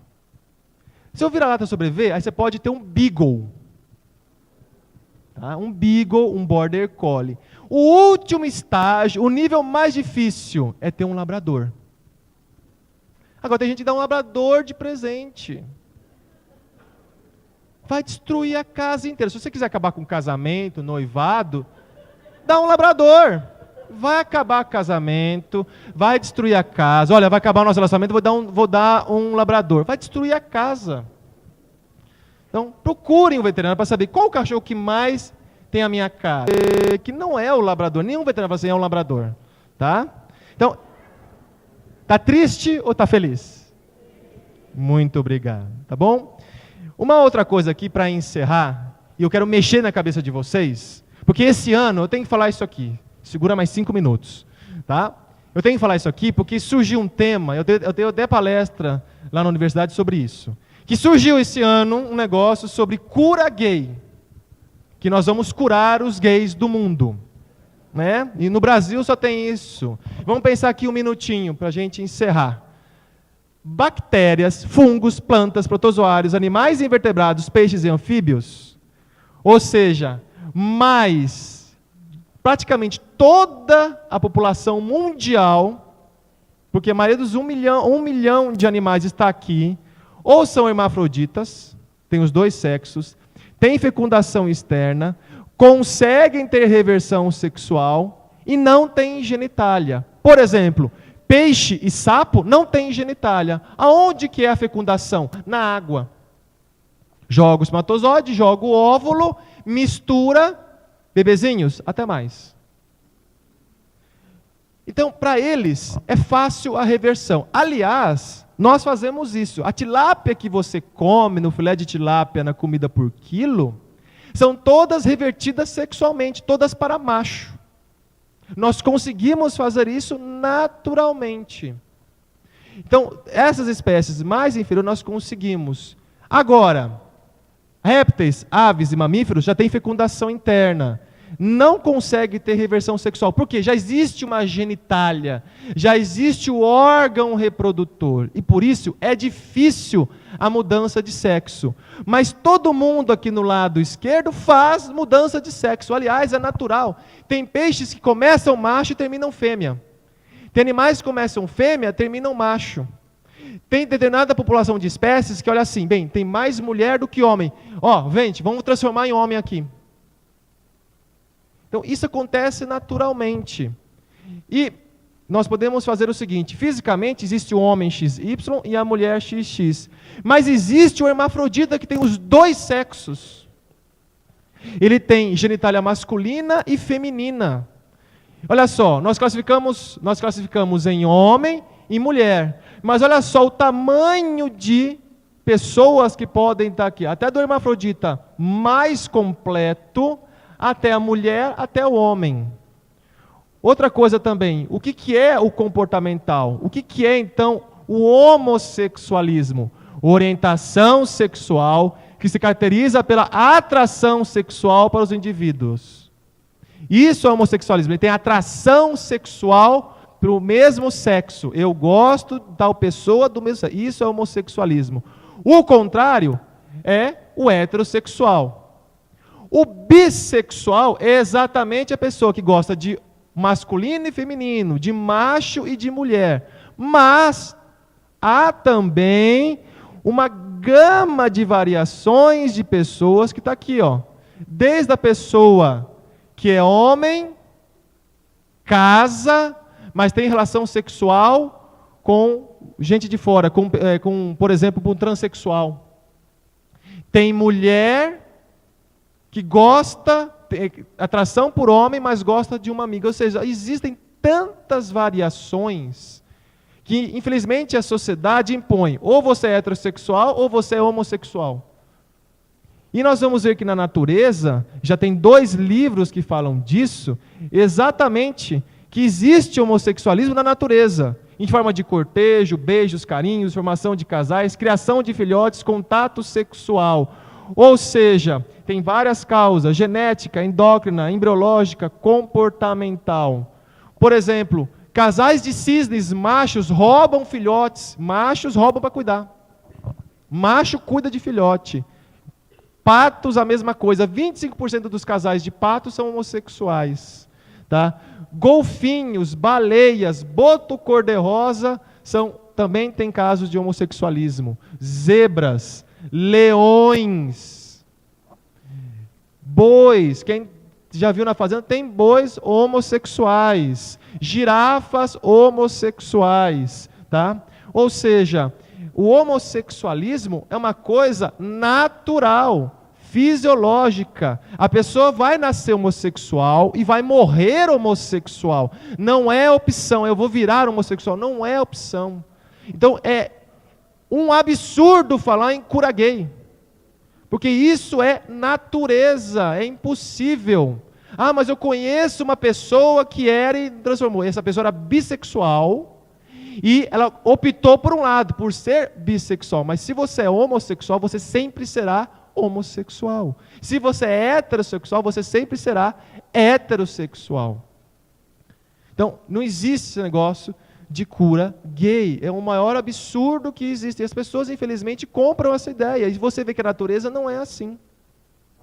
Se o vira-lata sobreviver, aí você pode ter um beagle. Tá? Um beagle, um border collie. O último estágio, o nível mais difícil, é ter um labrador. Agora tem gente que dá um labrador de presente. Vai destruir a casa inteira. Se você quiser acabar com o casamento, noivado, dá um labrador. Vai acabar com o casamento, vai destruir a casa. Olha, vai acabar o nosso relacionamento, vou dar um labrador. Vai destruir a casa. Então, procurem um veterinário para saber qual o cachorro que mais tem a minha cara. Que não é o labrador, nenhum veterinário vai dizer é um labrador. Tá? Então, tá triste ou tá feliz? Muito obrigado. Tá bom? Uma outra coisa aqui para encerrar, e eu quero mexer na cabeça de vocês, porque esse ano eu tenho que falar isso aqui. Segura mais 5 minutos, tá? Eu tenho que falar isso aqui porque surgiu um tema, eu tenho até palestra lá na universidade sobre isso. Que surgiu esse ano um negócio sobre cura gay. Que nós vamos curar os gays do mundo. Né? E no Brasil só tem isso. Vamos pensar aqui um minutinho para a gente encerrar. Bactérias, fungos, plantas, protozoários, animais invertebrados, peixes e anfíbios. Ou seja, praticamente toda a população mundial, porque a maioria dos 1 milhão de animais está aqui, ou são hermafroditas, tem os 2 sexos, tem fecundação externa, conseguem ter reversão sexual e não tem genitália. Por exemplo, peixe e sapo não têm genitália. Aonde que é a fecundação? Na água. Joga o espermatozoide, joga o óvulo, mistura, bebezinhos, até mais. Então, para eles, é fácil a reversão. Aliás, nós fazemos isso. A tilápia que você come no filé de tilápia na comida por quilo, são todas revertidas sexualmente, todas para macho. Nós conseguimos fazer isso naturalmente. Então, essas espécies mais inferiores nós conseguimos. Agora, répteis, aves e mamíferos já têm fecundação interna. Não consegue ter reversão sexual. Por quê? Já existe uma genitália, já existe o órgão reprodutor. E por isso é difícil a mudança de sexo. Mas todo mundo aqui no lado esquerdo faz mudança de sexo. Aliás, é natural. Tem peixes que começam macho e terminam fêmea. Tem animais que começam fêmea e terminam macho. Tem determinada população de espécies que olha assim, bem, tem mais mulher do que homem. Vente, vamos transformar em homem aqui. Então, isso acontece naturalmente. E nós podemos fazer o seguinte, fisicamente existe o homem XY e a mulher XX. Mas existe o hermafrodita que tem os dois sexos. Ele tem genitália masculina e feminina. Olha só, nós classificamos em homem e mulher. Mas olha só o tamanho de pessoas que podem estar aqui. Até do hermafrodita mais completo, até a mulher, até o homem. Outra coisa também, o que é o comportamental? O que é, então, o homossexualismo? Orientação sexual que se caracteriza pela atração sexual para os indivíduos. Isso é homossexualismo, ele tem atração sexual para o mesmo sexo. Eu gosto de tal pessoa do mesmo sexo. Isso é homossexualismo. O contrário é o heterossexual. O bissexual é exatamente a pessoa que gosta de masculino e feminino, de macho e de mulher. Mas há também uma gama de variações de pessoas que está aqui, desde a pessoa que é homem, casa, mas tem relação sexual com gente de fora, por exemplo, com um transexual. Tem mulher que gosta, tem atração por homem, mas gosta de uma amiga. Ou seja, existem tantas variações que, infelizmente, a sociedade impõe. Ou você é heterossexual, ou você é homossexual. E nós vamos ver que na natureza, já tem 2 livros que falam disso, exatamente, que existe homossexualismo na natureza, em forma de cortejo, beijos, carinhos, formação de casais, criação de filhotes, contato sexual. Ou seja, tem várias causas, genética, endócrina, embriológica, comportamental. Por exemplo, casais de cisnes, machos, roubam filhotes, machos roubam para cuidar. Macho cuida de filhote. Patos, a mesma coisa, 25% dos casais de patos são homossexuais. Tá? Golfinhos, baleias, boto cor-de-rosa também tem casos de homossexualismo. Zebras, leões, bois, quem já viu na fazenda, tem bois homossexuais, girafas homossexuais, tá? Ou seja, o homossexualismo é uma coisa natural, fisiológica. A pessoa vai nascer homossexual e vai morrer homossexual. Não é opção, eu vou virar homossexual, não é opção. Então é um absurdo falar em cura gay, porque isso é natureza, é impossível. Mas eu conheço uma pessoa que era e transformou. Essa pessoa era bissexual e ela optou por um lado, por ser bissexual. Mas se você é homossexual, você sempre será homossexual. Se você é heterossexual, você sempre será heterossexual. Então, não existe esse negócio de cura gay. É o maior absurdo que existe. E as pessoas, infelizmente, compram essa ideia. E você vê que a natureza não é assim.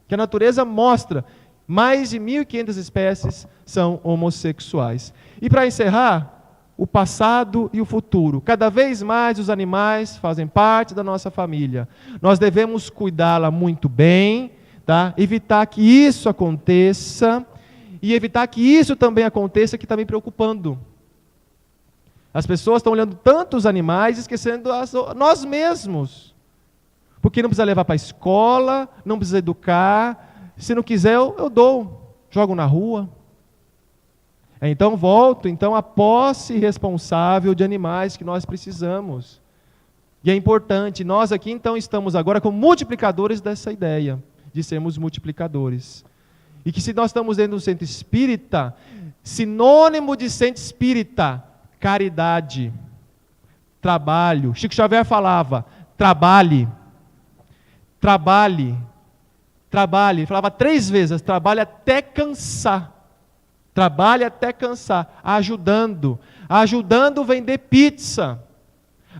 Que a natureza mostra mais de 1.500 espécies são homossexuais. E para encerrar, o passado e o futuro. Cada vez mais os animais fazem parte da nossa família. Nós devemos cuidá-la muito bem, tá? Evitar que isso aconteça e evitar que isso também aconteça, que está me preocupando. As pessoas estão olhando tanto os animais, esquecendo nós mesmos. Porque não precisa levar para a escola, não precisa educar. Se não quiser, eu dou. Jogo na rua. Então, volto à posse responsável de animais que nós precisamos. E é importante, nós aqui então estamos agora como multiplicadores dessa ideia, de sermos multiplicadores. E que se nós estamos dentro do centro espírita, sinônimo de centro espírita, caridade, trabalho. Chico Xavier falava, trabalhe, trabalhe, trabalhe. Ele falava 3 vezes, trabalhe até cansar. Trabalhe até cansar, ajudando a vender pizza,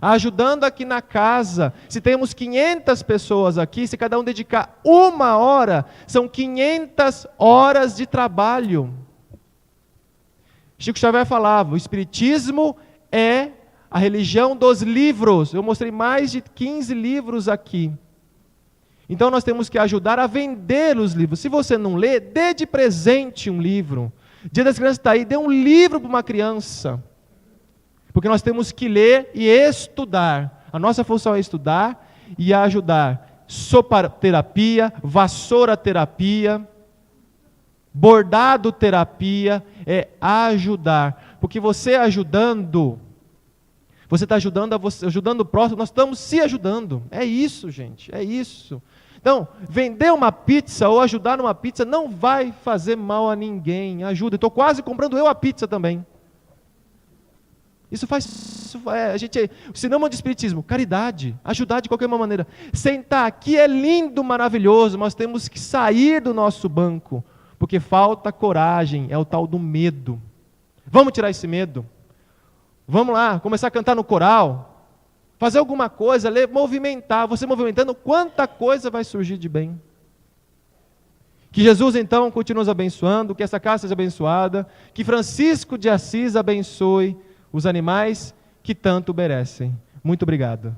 ajudando aqui na casa. Se temos 500 pessoas aqui, se cada um dedicar 1 hora, são 500 horas de trabalho. Chico Xavier falava, o Espiritismo é a religião dos livros. Eu mostrei mais de 15 livros aqui. Então nós temos que ajudar a vender os livros. Se você não lê, dê de presente um livro. Dia das Crianças está aí, dê um livro para uma criança. Porque nós temos que ler e estudar. A nossa função é estudar e ajudar. Sopaterapia, vassoura-terapia, bordado-terapia, é ajudar. Porque você ajudando, você está ajudando o próximo, nós estamos se ajudando. É isso, gente, é isso. Então, vender uma pizza ou ajudar numa pizza não vai fazer mal a ninguém. Ajuda. Estou quase comprando eu a pizza também. O sinônimo de espiritismo, caridade, ajudar de qualquer maneira. Sentar aqui é lindo, maravilhoso, mas temos que sair do nosso banco, porque falta coragem, é o tal do medo. Vamos tirar esse medo. Vamos lá, começar a cantar no coral. Fazer alguma coisa, movimentar. Você movimentando, quanta coisa vai surgir de bem. Que Jesus, então, continue nos abençoando, que essa casa seja abençoada, que Francisco de Assis abençoe os animais que tanto merecem. Muito obrigado.